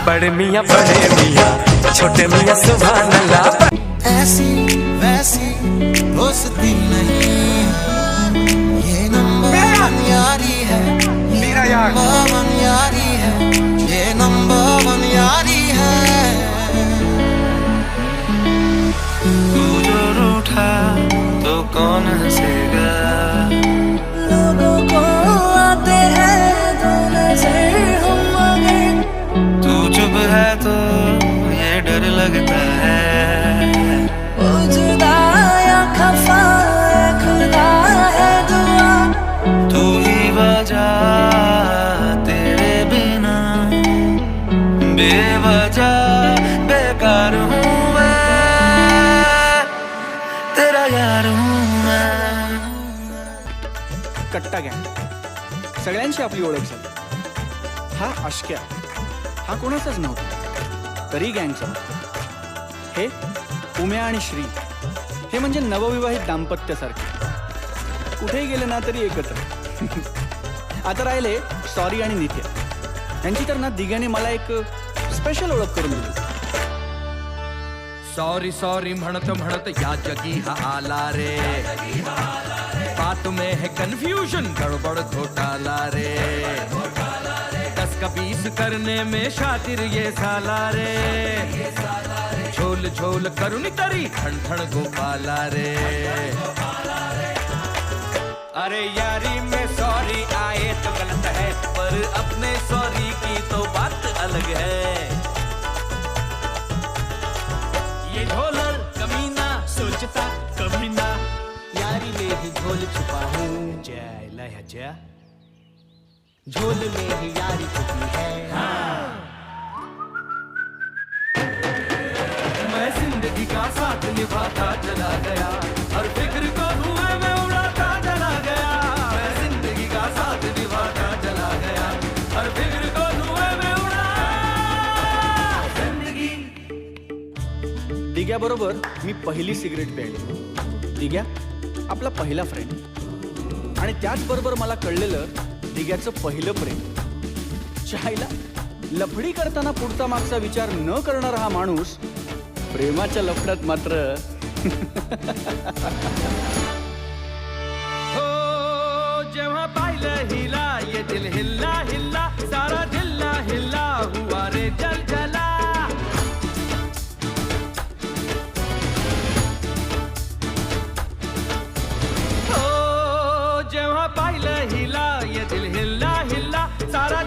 बड़े मियाँ छोटे मियाँ सुभान अल्लाह। ऐसी वैसी दोस्ती नहीं, ये नंबर वन यारी है, मेरा यार नंबर वन यारी है, ये नंबर वन यारी है। तू जो रूठा तो कौन हंसेगा, लोगों को आते हैं तो नजर हम आगे, तू चुप है तो ये डर लगता है, ओ जुदा या खफा है खुदा है दुआ, तू ही वजह तेरे बिना बेवजह बेकार हूँ मैं, तेरा यार हूँ मैं। कट्टा गँग सगळ्यांची आपली ओळख झाली। हा अश्क्या हा कोणाचाच नव्हता, तरी गँगचा होता। हे उम्या आणि श्री हे म्हणजे नवविवाहित दाम्पत्यासारखे, कुठेही गेले ना तरी एकत्र। आता राहिले सॉरी आणि नित्या, यांची तर ना दिघ्याने मला एक स्पेशल ओळख करून दिली। सॉरी सॉरी म्हणत म्हणत या जगी हा आला रे, बात में है कंफ्यूजन गड़बड़ घोटाला रे, 10 का 20 करने में शातिर ये साला रे, झोल झोल करुणी तरी ठण ठण गोपाला रे। अरे यारी में सॉरी आए तो गलत है, पर अपने सॉरी की तो बात अलग है। ये झोलर कमीना सोचता कभी ना, यारी में ही झोल छुपा हूँ, जय लहजा झोल में ही यारी छुपी है। हाँ। मैं जिंदगी का साथ निभाता चला गया, हर फिक्र को धुएं में उड़ाता चला गया, मैं जिंदगी का साथ निभाता चला गया, हर फिक्र को धुएं में उड़ा जिंदगी। दिघ्याबरोबर मी पहिली सिगरेट प्यायली। दिघ्या आपला पहिला फ्रेंड, आणि त्याचबरोबर मला कळलेलं दिघ्याचं पहिलं प्रेम। चायला लफडी करताना पुढचा मागचा विचार न करणारा हा माणूस प्रेमाच्या लफड्यात मात्र हो जेव्हा पाहिलं हिला ये दिल हिल्ला हिल्ला, सारा जिल्हा हिल्ला हुआ रे जल जला। हो जेव्हा पाहिलं हिला ये दिल हिल्ला हिल्ला, सारा